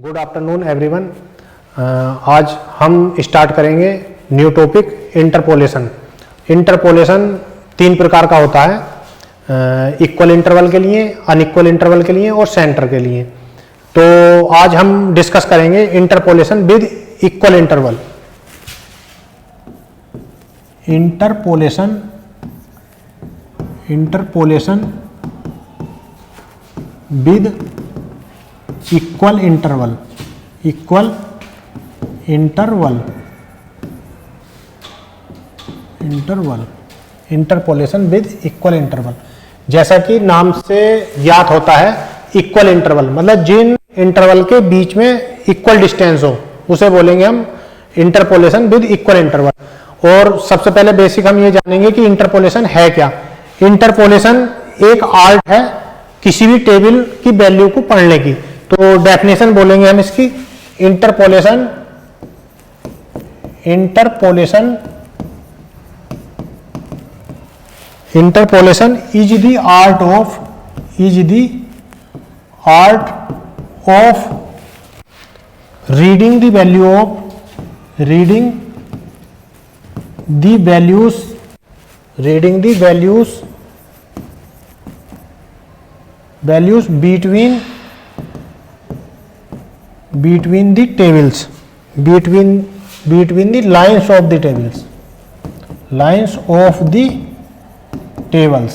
Good afternoon everyone. आज हम start करेंगे न्यू टॉपिक इंटरपोलेशन। इंटरपोलेशन तीन प्रकार का होता है, इक्वल इंटरवल के लिए, अनइक्वल इंटरवल के लिए और सेंटर के लिए। तो आज हम डिस्कस करेंगे interpolation with equal interval. Interpolation with equal interval, interpolation with equal interval. जैसा कि नाम से ज्ञात होता है, इक्वल इंटरवल मतलब जिन इंटरवल के बीच में इक्वल डिस्टेंस हो उसे बोलेंगे हम इंटरपोलेशन विद इक्वल इंटरवल। और सबसे पहले बेसिक हम ये जानेंगे कि इंटरपोलेशन है क्या। इंटरपोलेशन एक आर्ट है किसी भी टेबल की वैल्यू को पढ़ने की। तो डेफिनेशन बोलेंगे हम इसकी, interpolation is the art of reading the values between the tables, between the lines of the tables,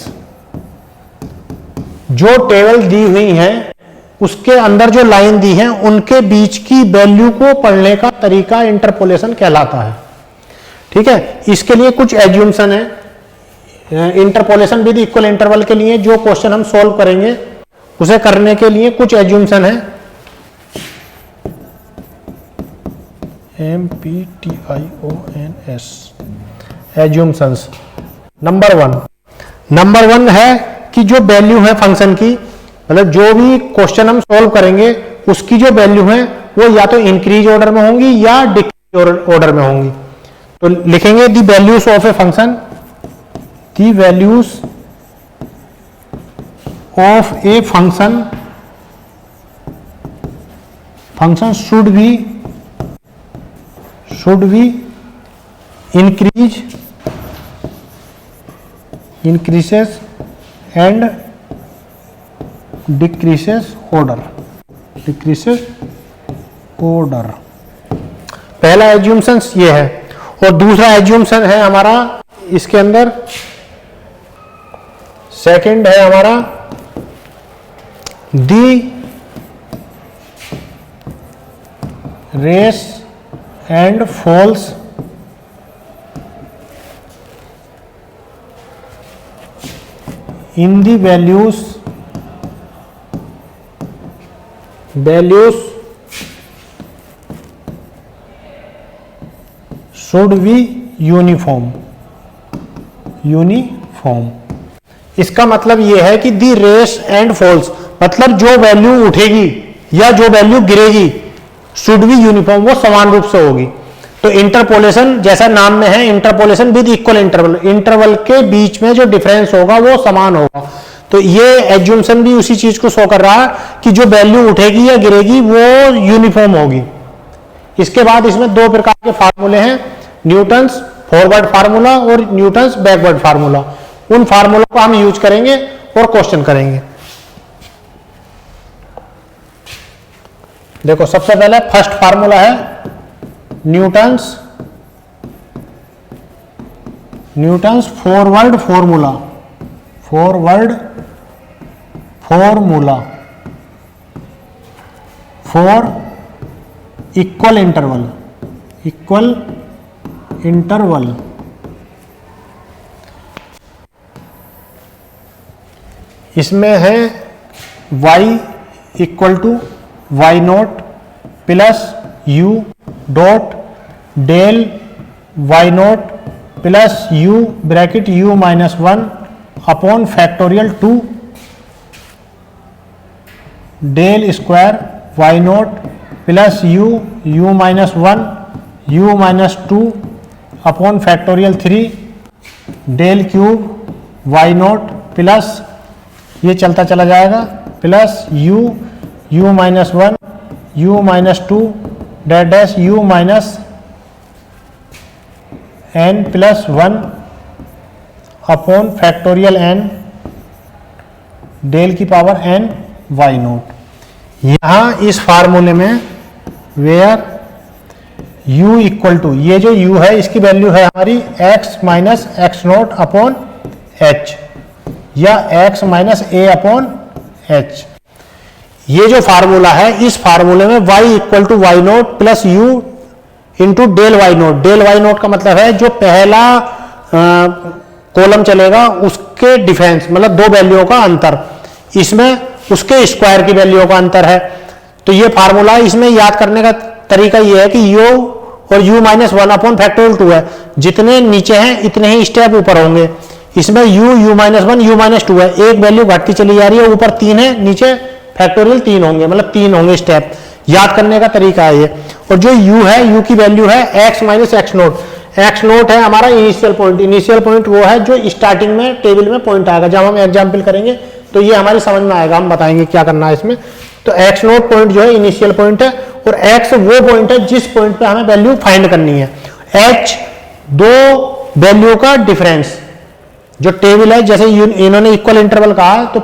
जो टेबल दी हुई हैं उसके अंदर जो लाइन दी है उनके बीच की वैल्यू को पढ़ने का तरीका इंटरपोलेशन कहलाता है। ठीक है, इसके लिए कुछ एज्यूम्सन है। इंटरपोलेशन विद इक्वल इंटरवल के लिए जो क्वेश्चन हम सॉल्व करेंगे उसे करने के लिए कुछ एज्यूम्सन है। MPTIONS एज्यूम्शंस। नंबर वन है कि जो वैल्यू है फंक्शन की, मतलब जो भी क्वेश्चन हम सॉल्व करेंगे उसकी जो वैल्यू है वो या तो इंक्रीज ऑर्डर में होंगी या डिक्रीज ऑर्डर में होंगी। तो लिखेंगे the values of a function, the values of a function should be increases and decreases order। पहला एज्यूम्शन ये है। और दूसरा एज्यूम्शन है हमारा इसके अंदर, सेकंड है हमारा the race and falls in the values should be uniform। इसका मतलब यह है कि दी रेस एंड फॉल्स मतलब जो वैल्यू उठेगी या जो वैल्यू गिरेगी शुड बी यूनिफॉर्म, वो समान रूप से होगी। तो इंटरपोलेशन जैसा नाम में है, इंटरपोलेशन विद इक्वल इंटरवल के बीच में जो डिफरेंस होगा वो समान होगा। तो ये एज्यूम्शन भी उसी चीज को शो कर रहा है कि जो वैल्यू उठेगी या गिरेगी वो यूनिफॉर्म होगी। इसके बाद इसमें दो प्रकार के फार्मूले हैं, न्यूटन्स फॉरवर्ड फार्मूला और न्यूटन्स बैकवर्ड फार्मूला। उन फार्मूला को हम यूज करेंगे और क्वेश्चन करेंगे। देखो, सबसे पहले फर्स्ट फार्मूला है Newton's forward formula for equal interval. इसमें है y equal to y naught plus u dot del y naught plus u bracket u minus 1 upon factorial 2 del square y naught plus u minus 1 u minus 2 upon factorial 3 del cube y naught plus ये चलता चला जाएगा plus u minus 1 u minus 2 dot dash u minus n plus 1 upon factorial n del की power n y naught. यहां इस फार्मूले में where u equal to, ये जो u है इसकी वैल्यू है हमारी x minus x naught upon h या x minus a upon h। ये जो फार्मूला है, इस फार्मूले में y equal to y naught plus u into del y naught. Del y naught का मतलब है जो पहला कॉलम चलेगा उसके डिफरेंस, मतलब दो वैल्यूओं का अंतर, इसमें उसके स्क्वायर की वैल्यूओं का अंतर है। तो ये फार्मूला, इसमें याद करने का तरीका ये है कि u और u माइनस 1 अपॉन फैक्टोरियल 2 है, जितने नीचे हैं इतने ही स्टेप ऊपर होंगे। इसमें u माइनस 1 u माइनस 2 है, एक वैल्यू घटती चली जा रही है, ऊपर 3 है, नीचे फैक्टोरियल 3 होंगे, मतलब 3 होंगे स्टेप। याद करने का तरीका है ये। और जो u है, u की वैल्यू है x minus x note. X note है हमारा इनिशियल पॉइंट। इनिशियल पॉइंट वो है जो स्टार्टिंग में टेबल में पॉइंट आएगा। जब हम एग्जाम्पल करेंगे तो ये हमारी समझ में आएगा, हम बताएंगे क्या करना है इसमें। तो एक्स नोट पॉइंट जो है इनिशियल पॉइंट है, और एक्स वो पॉइंट है जिस पॉइंट पे हमें वैल्यू फाइंड करनी है। एच दो वैल्यू का डिफरेंस, जो टेबल है, जैसे इन्होंने इक्वल इंटरवल कहा, तो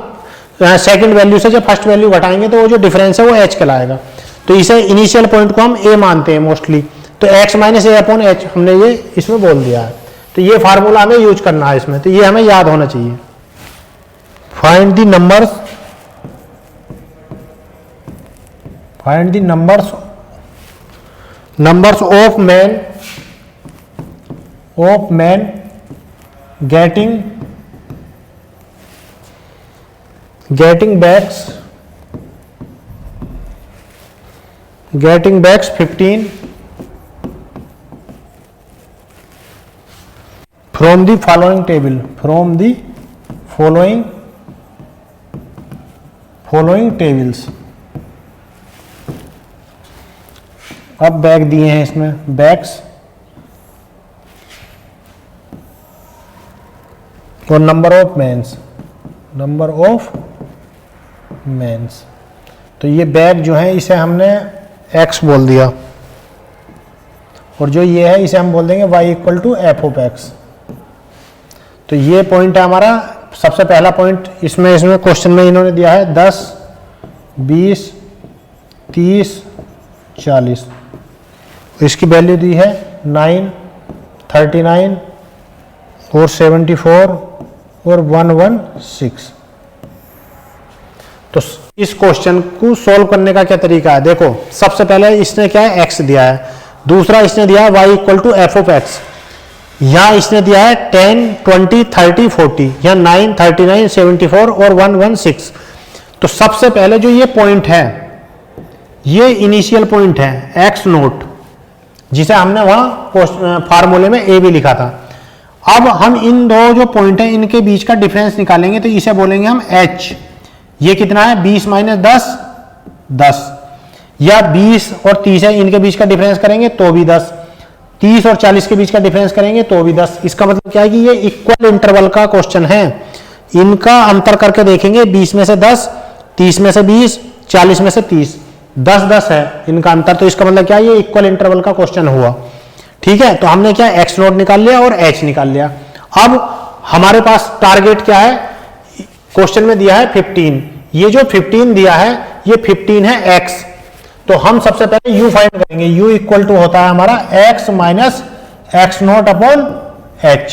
सेकंड वैल्यू से जब फर्स्ट वैल्यू घटाएंगे तो वो जो डिफरेंस है वो एच कहलाएगा। तो इसे इनिशियल पॉइंट को हम ए मानते हैं मोस्टली। तो एक्स माइनस ए अपॉन एच हमने ये इसमें बोल दिया है। तो ये फार्मूला हमें यूज करना है इसमें, तो ये हमें याद होना चाहिए। Find the numbers, find the numbers of man getting backs 15 from the following table, following tables। अब बैग दिए हैं इसमें, बैग्स और नंबर ऑफ मेंस। तो ये बैग जो है इसे हमने x बोल दिया, और जो ये है इसे हम बोल देंगे y equal to F of x. तो ये पॉइंट है हमारा सबसे पहला पॉइंट। इसमें क्वेश्चन में इन्होंने दिया है 10, 20, 30, 40। इसकी वैल्यू दी है 9, 39 और 74 और 116। तो इस क्वेश्चन को सॉल्व करने का क्या तरीका है? देखो, सबसे पहले इसने क्या है, x दिया है। दूसरा इसने दिया है y equal to F of x. यहां इसने दिया है 10, 20, 30, 40, यहाँ 9, 39, 74 और 116। तो सबसे पहले जो ये पॉइंट है, ये इनिशियल पॉइंट है x नोट, जिसे हमने वहां फार्मूले में a भी लिखा था। अब हम इन दो जो पॉइंट है इनके बीच का डिफरेंस निकालेंगे, तो इसे बोलेंगे हम h। ये कितना है, 20 माइनस 10, 10, या 20 और 30 है, इनके बीच का डिफरेंस करेंगे तो भी 10, 30 और 40 के बीच का डिफरेंस करेंगे तो भी 10। इसका मतलब क्या है कि ये इक्वल इंटरवल का क्वेश्चन है। इनका अंतर करके देखेंगे, 20 में से 10, 30 में से 20, 40 में से 30, 10-10 है इनका अंतर। तो इसका मतलब क्या है, ये इक्वल इंटरवल का क्वेश्चन हुआ। ठीक है, तो हमने क्या एक्स नोट निकाल लिया और एच निकाल लिया। अब हमारे पास टारगेट क्या है, क्वेश्चन में दिया है 15। ये जो 15 दिया है, ये 15 है x। तो हम सबसे पहले u फाइंड करेंगे। u इक्वल टू होता है हमारा x minus x naught upon h।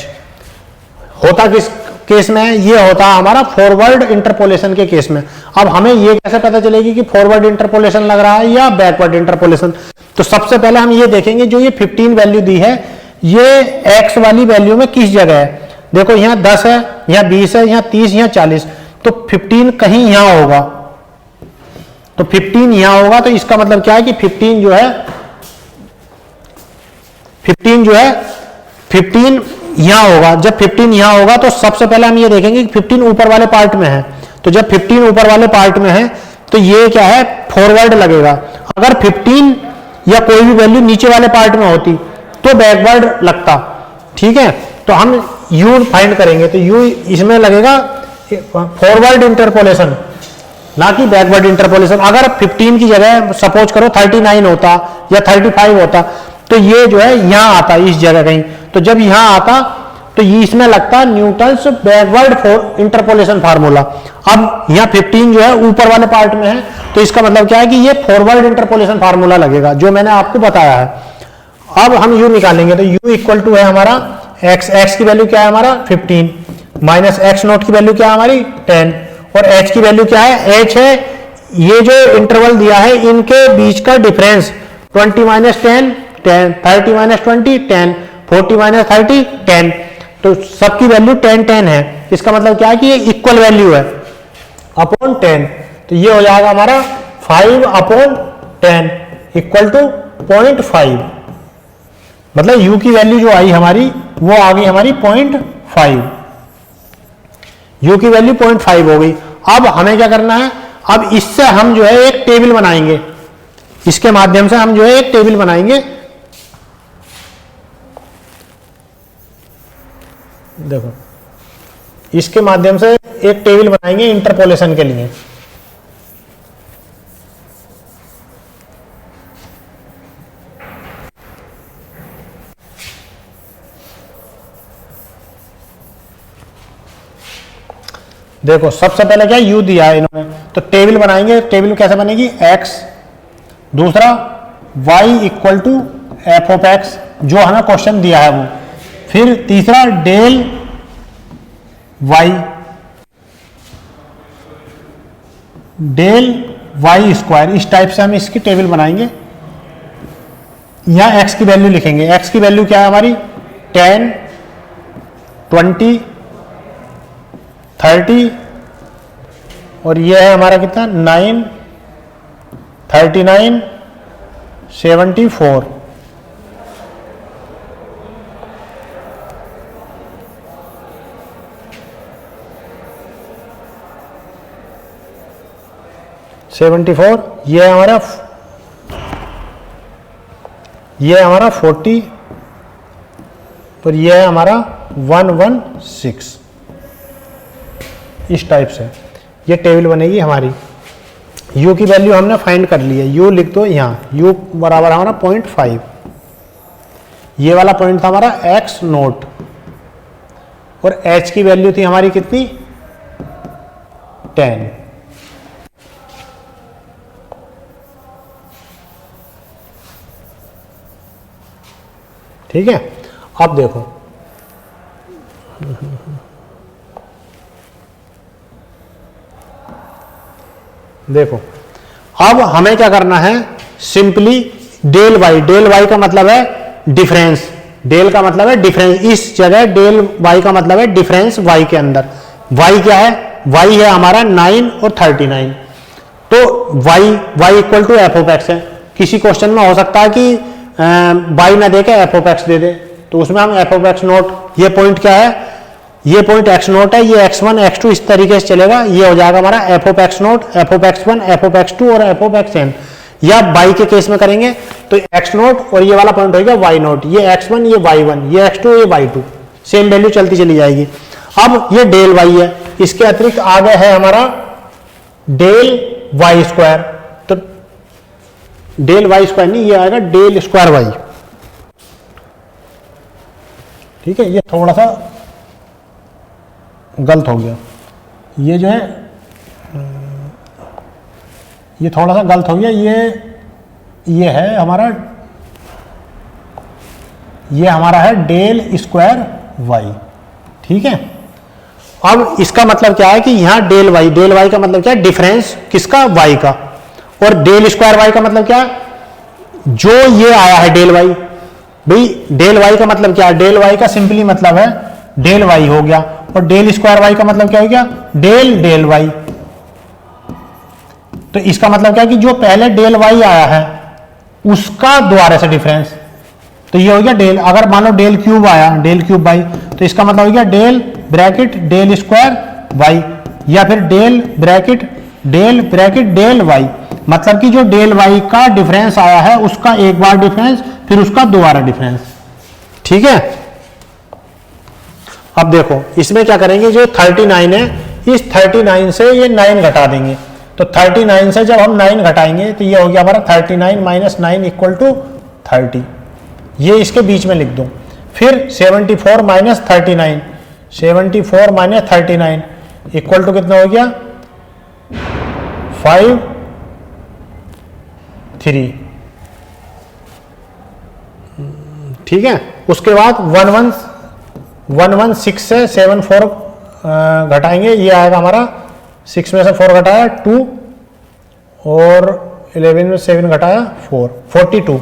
होता किस केस में है, ये होता है हमारा फॉरवर्ड इंटरपोलेशन के केस में। अब हमें ये कैसे पता चलेगी कि फॉरवर्ड इंटरपोलेशन लग रहा है या बैकवर्ड इंटरपोलेशन? तो सबसे पहले हम ये देखेंगे, जो ये 15 वैल्यू दी है, ये x वाली वैल्यू में किस जगह है। देखो, यहाँ 10 है, यहाँ 20 है, यहाँ 30, यहाँ 40। तो 15 कहीं यहां होगा, तो 15 यहां होगा। तो इसका मतलब क्या है कि 15 जो है 15 यहां होगा। जब 15 यहां होगा तो सबसे पहले हम ये देखेंगे कि 15 ऊपर वाले पार्ट में है। तो जब 15 ऊपर वाले पार्ट में है तो ये क्या है, फॉरवर्ड लगेगा। अगर 15 या कोई भी वैल्यू नीचे वाले पार्ट में होती तो बैकवर्ड लगता। ठीक है, तो हम u फाइंड करेंगे, तो u इसमें लगेगा फॉरवर्ड इंटरपोलेशन। ना कि बैकवर्ड इंटरपोलेशन। अगर 15 की जगह सपोज करो 39 होता या 35 होता तो ये जो है यहां आता इस जगह कहीं, तो जब यहां आता तो ये इसमें लगता न्यूटन्स बैकवर्ड इंटरपोलेशन फार्मूला। अब यहाँ 15 जो है ऊपर वाले पार्ट में है, तो इसका मतलब क्या है कि ये फॉरवर्ड इंटरपोलेशन फार्मूला लगेगा जो मैंने आपको बताया है। अब हम u निकालेंगे, तो u इक्वल टू है हमारा x की वैल्यू क्या है हमारा 15 माइनस x नोट की वैल्यू क्या है हमारी 10, और h की वैल्यू क्या है, h है ये जो इंटरवल दिया है इनके बीच का डिफरेंस 20 माइनस 10 10, 30 माइनस 20 10, 40 माइनस 30 10, तो सबकी वैल्यू 10 10 है। इसका मतलब क्या है कि ये इक्वल वैल्यू है अपॉन 10, तो ये हो जाएगा हमारा 5 अपॉन 10 इक्वल टू 0.5, मतलब u की वैल्यू जो आई हमारी वो आ गई हमारी 0.5, u की वैल्यू 0.5 हो गई। अब हमें क्या करना है, अब इससे हम जो है एक टेबल बनाएंगे, इसके माध्यम से हम जो है एक टेबल बनाएंगे। देखो इसके माध्यम से एक टेबल बनाएंगे इंटरपोलेशन के लिए। देखो सबसे पहले क्या u दिया है इन्होंने, तो टेबल बनाएंगे। टेबल कैसे बनेगी, x, दूसरा y equal to F of x जो हमें क्वेश्चन दिया है वो, फिर तीसरा del y, del y square, इस टाइप से हम इसकी टेबल बनाएंगे। यहां x की वैल्यू लिखेंगे, x की वैल्यू क्या है हमारी 10 20 30, और ये है हमारा कितना 9 39 74, ये हमारा 40, और ये है हमारा 116। इस टाइप से ये टेबल बनेगी हमारी। u की वैल्यू हमने फाइंड कर ली है, u लिख दो यहाँ, u बराबर हमारा 0.5, ये वाला पॉइंट था हमारा x नोट, और h की वैल्यू थी हमारी कितनी 10। ठीक है, अब देखो अब हमें क्या करना है, सिंपली डेल y का मतलब है डिफरेंस, डेल का मतलब है डिफरेंस, इस जगह डेल y का मतलब है डिफरेंस y के अंदर। y क्या है, y है हमारा 9 और 39, तो y equal to F of x है। किसी क्वेश्चन में हो सकता है कि y ना दे के एफ ऑफ एक्स दे दे, तो उसमें हम एफ ऑफ एक्स नोट, ये पॉइंट क्या है, ये पॉइंट x नोट है, ये x1 x2 इस तरीके से चलेगा, ये हो जाएगा हमारा F of x note, F of x one, F of x two और एफ ऑफ एक्सn। या y के केस में करेंगे तो x नोट और ये वाला पॉइंट होगा y नोट, ये x1 ये y1 ये x2 ये y2, सेम वैल्यू चलती चली जाएगी। अब ये डेल y है, इसके अतिरिक्त आगे है हमारा डेल y स्क्वायर, तो डेल y स्क्वायर नहीं, ये आएगा डेल स्क्वायर y। ठीक है, ये थोड़ा सा गलत हो गया, ये जो है ये थोड़ा सा गलत हो गया, ये है हमारा, ये हमारा है डेल स्क्वायर y। ठीक है, अब इसका मतलब क्या है कि यहां डेल y का मतलब क्या है, डिफरेंस किसका, y का, और डेल स्क्वायर y का मतलब क्या है, जो ये आया है डेल y। भाई डेल y का मतलब क्या है, डेल y का सिंपली मतलब है डेल y हो गया, और डेल स्क्वायर y का मतलब क्या हो गया, डेल y। तो इसका मतलब क्या है कि जो पहले डेल y आया है उसका दोबारा से डिफरेंस, तो ये हो गया डेल। अगर मान लो डेल क्यूब आया, डेल क्यूब y, तो इसका मतलब हो गया del bracket del square y, या फिर डेल ब्रैकेट डेल y, मतलब कि जो डेल y का डिफरेंस आया है उसका एक बार डिफरेंस, फिर उसका दोबारा डिफरेंस। ठीक है, अब देखो इसमें क्या करेंगे, जो 39 है इस 39 से ये 9 घटा देंगे, तो तो 39 से जब हम 9 घटाएंगे तो ये हो गया हमारा 39 माइनस 9 इक्वल टू 30, ये इसके बीच में लिख दो। फिर 74 माइनस 39, 74 माइनस 39 इक्वल टू कितना हो गया 5 3, ठीक है। उसके बाद 116 से 74 घटाएंगे, ये आएगा हमारा 6 में से 4 घटाया 2 और 11 में 7 घटाया 4, 42।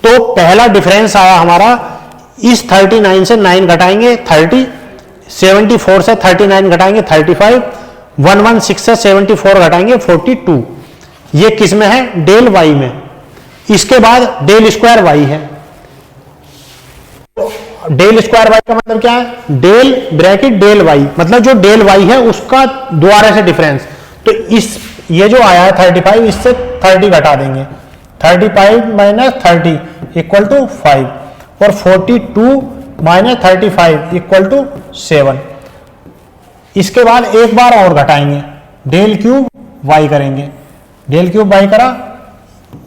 तो पहला डिफरेंस आया हमारा, इस 39 से 9 घटाएंगे 30, 74 से 39 घटाएंगे 35, 116 से 74 घटाएंगे 42। ये किस में है? डेल वाई में। इसके बाद डेल स्क्वायर वाई है। डेल स्क्वायर वाई का मतलब क्या है? डेल ब्रैकेट डेल वाई, मतलब जो डेल वाई है उसका दोबारा से डिफरेंस। तो इस ये जो आया है 35, इससे 30 घटा देंगे, 35 माइनस 30 इक्वल टू 5 और 42 माइनस 35 इक्वल टू 7। इसके बाद एक बार और घटाएंगे, डेल क्यूब वाई करेंगे, डेल क्यूब वाई करा,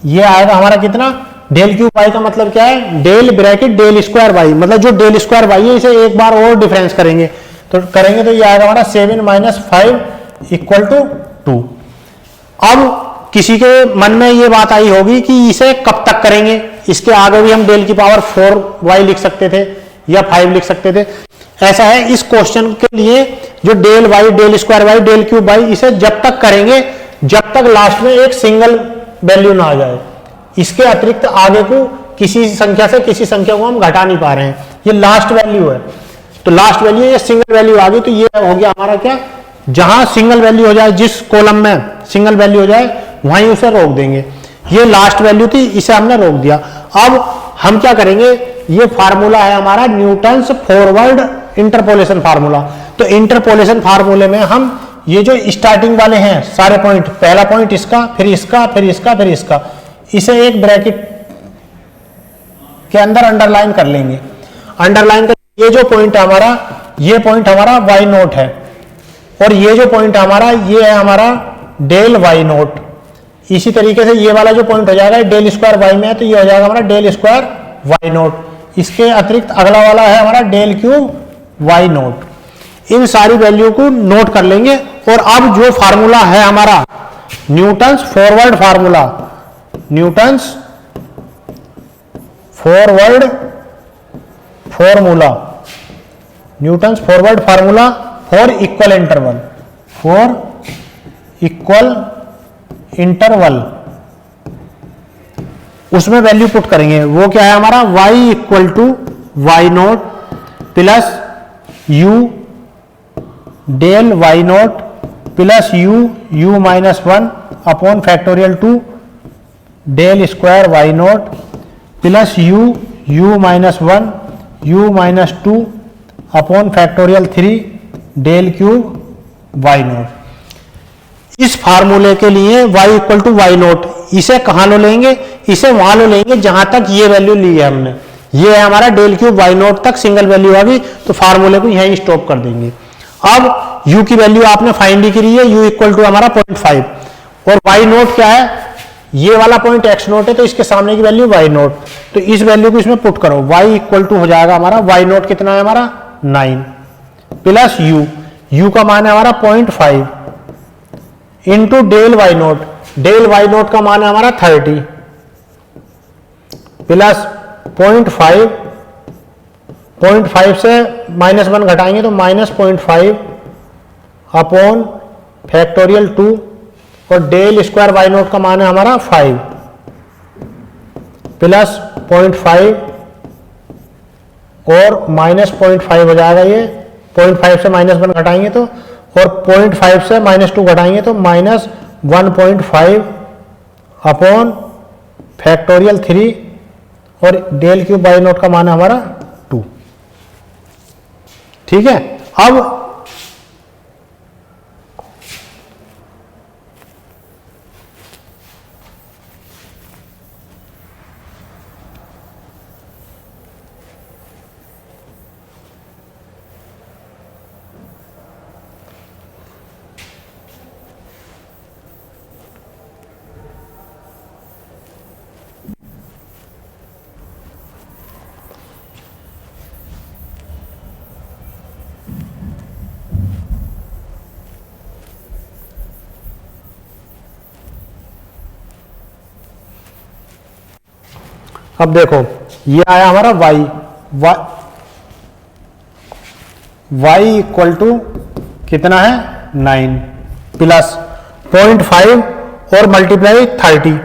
ये आएगा हमारा कितना? डेल क्यूब वाई का मतलब क्या है? Del bracket del square y, मतलब जो डेल स्क्वायर वाई है इसे एक बार और डिफरेंस करेंगे, तो ये आएगा हमारा 7 माइनस 5 इक्वल टू 2। अब किसी के मन में ये बात आई होगी कि इसे कब तक करेंगे, इसके आगे भी हम डेल की पावर 4y लिख सकते थे या 5 लिख सकते थे। ऐसा है, इस क्वेश्चन के लिए जो del y, del square y, del cube y, इसे जब तक करेंगे जब तक लास्ट में एक सिंगल वैल्यू ना आ जाए। इसके अतिरिक्त आगे को किसी संख्या से किसी संख्या को हम घटा नहीं पा रहे हैं, ये लास्ट वैल्यू है। तो लास्ट वैल्यू, ये सिंगल वैल्यू आ गई, तो ये हो गया हमारा क्या? जहां सिंगल वैल्यू हो जाए, जिस कॉलम में सिंगल वैल्यू हो जाए वहीं उसे रोक देंगे। ये लास्ट वैल्यू थी, इसे हमने रोक दिया। अब हम क्या करेंगे? ये फार्मूला है हमारा न्यूटन्स फॉरवर्ड इंटरपोलेशन फार्मूला। तो इंटरपोलेशन फार्मूले में हम ये जो स्टार्टिंग वाले हैं सारे पॉइंट, पहला पॉइंट इसका, फिर इसका, फिर इसका, फिर इसका, इसे एक ब्रैकेट के अंदर अंडरलाइन कर लेंगे। अंडरलाइन कर, ये जो पॉइंट है हमारा, ये पॉइंट हमारा वाई नोट है, और ये जो पॉइंट है हमारा, ये है हमारा डेल वाई नोट। इसी तरीके से ये वाला जो पॉइंट हो जाएगा डेल स्क्वायर वाई में है, तो ये हो जाएगा हमारा डेल स्क्वायर वाई नोट। इसके अतिरिक्त अगला वाला है हमारा डेल क्यूब वाई नोट। इन सारी वैल्यू को नोट कर लेंगे। और अब जो फार्मूला है हमारा Newton's forward formula, Newton's forward formula, Newton's forward formula for equal interval, for equal interval, उसमें वैल्यू पुट करेंगे। वो क्या है हमारा? y equal to y naught plus U del y naught plus U minus 1 upon factorial 2 del square y naught plus U minus 1 U minus 2 upon factorial 3 del cube y naught. इस फार्मूले के लिए y equal to y note, इसे कहां लो लेंगे? इसे वहां लो लेंगे जहां तक ये वैल्यू ली है हमने। ये है हमारा डेल क्यूब वाई नोट तक सिंगल वैल्यू आ गई, तो फार्मूले को यहीं स्टॉप कर देंगे। अब u की वैल्यू आपने फाइंड करी है, u इक्वल टू हमारा 0.5, और y नोट क्या है? ये वाला पॉइंट x नोट है, तो इसके सामने की वैल्यू y नोट, तो इस वैल्यू को इसमें पुट करो। y इक्वल टू हो जाएगा हमारा, y नोट कितना है हमारा? 9 प्लस u का मान है हमारा 0.5 into del y naught, del y naught का मान है हमारा 30 प्लस 0.5 से -1 घटाएंगे तो -0.5 अपॉन फैक्टोरियल 2, और डेल स्क्वायर वाई नोट का मान है हमारा 5 प्लस 0.5 और -0.5 हो जाएगा। ये 0.5 से -1 घटाएंगे तो, और 0.5 से -2 घटाएंगे तो -1.5 अपॉन फैक्टोरियल 3, और डेल क्यूब वाई नोट का मान है हमारा 2। ठीक है। अब अब देखो ये आया हमारा y इक्वल टू कितना है 9 प्लस 0.5 और मल्टीप्लाई 30।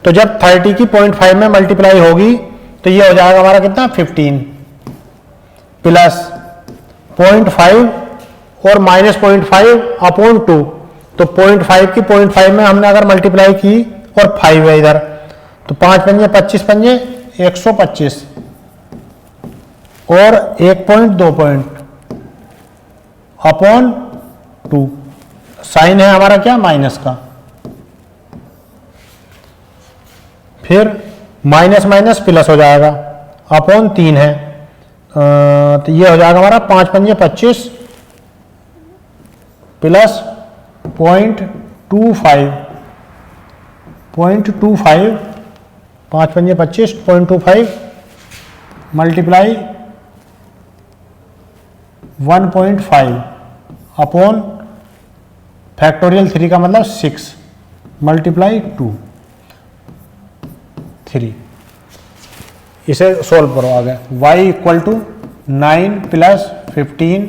तो जब 30 की 0.5 में मल्टीप्लाई होगी तो ये हो जाएगा हमारा कितना 15 प्लस 0.5 और माइनस 0.5 अपॉन 2। तो 0.5 की 0.5 में हमने अगर मल्टीप्लाई की और 5 है इधर, तो 5 पंजे 25 पंजे 125 और 1.2 पॉइंट अपॉन 2। साइन है हमारा क्या माइनस का, फिर माइनस माइनस प्लस हो जाएगा अपॉन 3 है। तो ये हो जाएगा हमारा 5 पंजे 25 प्लस 0.25 5 पंजे 25 0.25 मल्टीप्लाई 1.5 अपॉन फैक्टोरियल 3 का मतलब 6 मल्टीप्लाई 2 3। इसे सोल्व करो आगे। y इक्वल टू 9 प्लस 15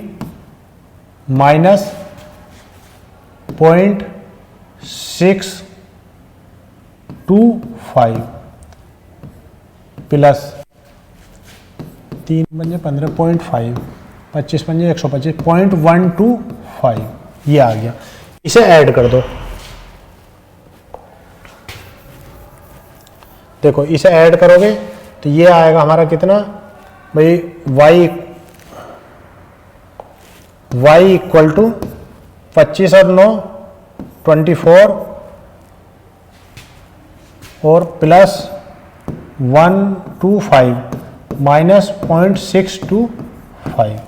माइनस 0.625 प्लस 3 पंजे 15 0.5 25 पंजे 125 0.125 ये आ गया। इसे ऐड कर दो। देखो इसे ऐड करोगे तो ये आएगा हमारा कितना भाई y इक्वल टू 25 और 9 24 और प्लस 125 माइनस 0.625।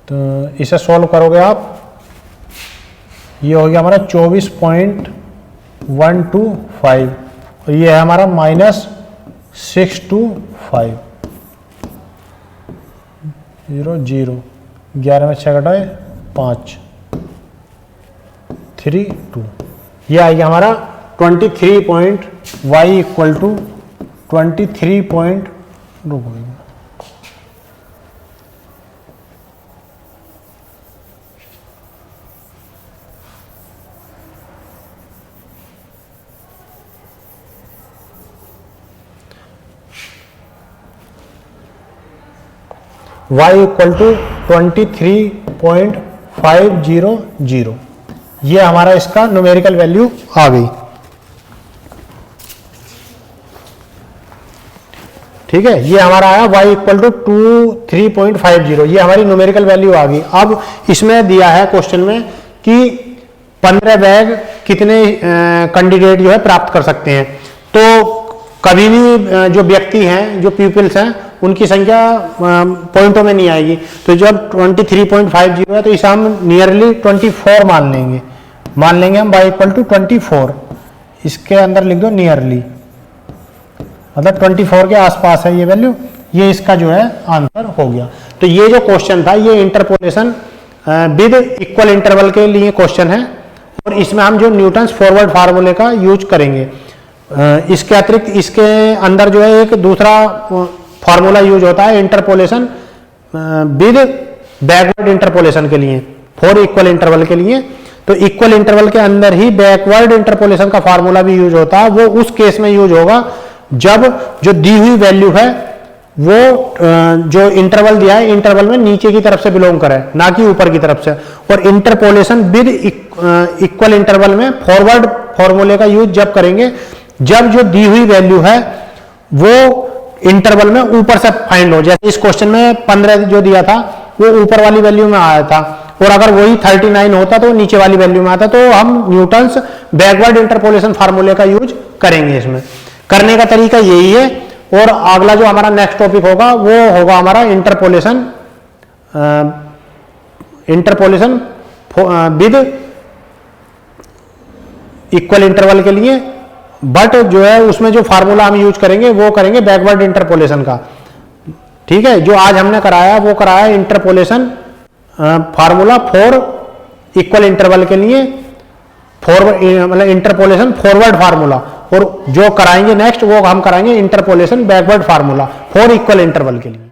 तो इसे सॉल्व करोगे आप, ये हो गया हमारा 24.125 और ये है हमारा माइनस 625 0 0 11 में 6 घटाए 5 3 2। ये आ गया हमारा 23 point y equal to 23 point y equal to 23.500। ये हमारा इसका न्यूमेरिकल वैल्यू आ गई। ठीक है, ये हमारा आया y इक्वल टू 23.50। ये हमारी न्यूमेरिकल वैल्यू आ गई। अब इसमें दिया है क्वेश्चन में कि 15 बैग कितने कैंडिडेट जो है प्राप्त कर सकते हैं। तो कभी भी जो व्यक्ति हैं, जो पीपल्स हैं, उनकी संख्या पॉइंटों में नहीं आएगी। तो जब 23.50 है तो इसे हम नियरली 24 मान लेंगे हम y इक्वल टू 24। इसके अंदर लिख दो नियरली, मतलब 24 के आसपास है ये वैल्यू। ये इसका जो है आंसर हो गया। तो ये जो क्वेश्चन था ये इंटरपोलेशन विद इक्वल इंटरवल के लिए क्वेश्चन है और इसमें हम जो न्यूटन्स फॉरवर्ड फार्मूले का यूज करेंगे। इसके अतिरिक्त इसके अंदर जो है एक दूसरा फार्मूला यूज होता है इंटरपोलेशन विद बैकवर्ड इंटरपोलेशन के लिए, फॉर इक्वल इंटरवल के लिए। तो इक्वल इंटरवल के अंदर ही बैकवर्ड इंटरपोलेशन का फार्मूला भी यूज होता है। वो उस केस में यूज होगा जब जो दी हुई वैल्यू है वो जो इंटरवल दिया है इंटरवल में नीचे की तरफ से बिलोंग करे, ना कि ऊपर की तरफ से। और इंटरपोलेशन विद इक्वल इंटरवल में फॉरवर्ड फार्मूले का यूज जब करेंगे जब जो दी हुई वैल्यू है वो इंटरवल में ऊपर से फाइंड हो। जैसे इस क्वेश्चन में 15 जो दिया था वो ऊपर वाली वैल्यू में आया था और अगर वही 39 होता तो नीचे वाली वैल्यू में आता। तो हम न्यूटन्स बैकवर्ड इंटरपोलेशन फार्मूले का यूज करेंगे। इसमें करने का तरीका यही है। और अगला जो हमारा नेक्स्ट टॉपिक होगा वो होगा हमारा इंटरपोलेशन विद इक्वल इंटरवल के लिए। बट जो है उसमें जो फार्मूला हम यूज करेंगे वो करेंगे बैकवर्ड इंटरपोलेशन का। ठीक है, जो आज हमने कराया वो कराया interpolation formula for equal interval के लिए, फॉरवर्ड मतलब इंटरपोलेशन फॉरवर्ड फार्मूला। और जो कराएंगे नेक्स्ट वो हम कराएंगे interpolation backward formula for equal interval के लिए।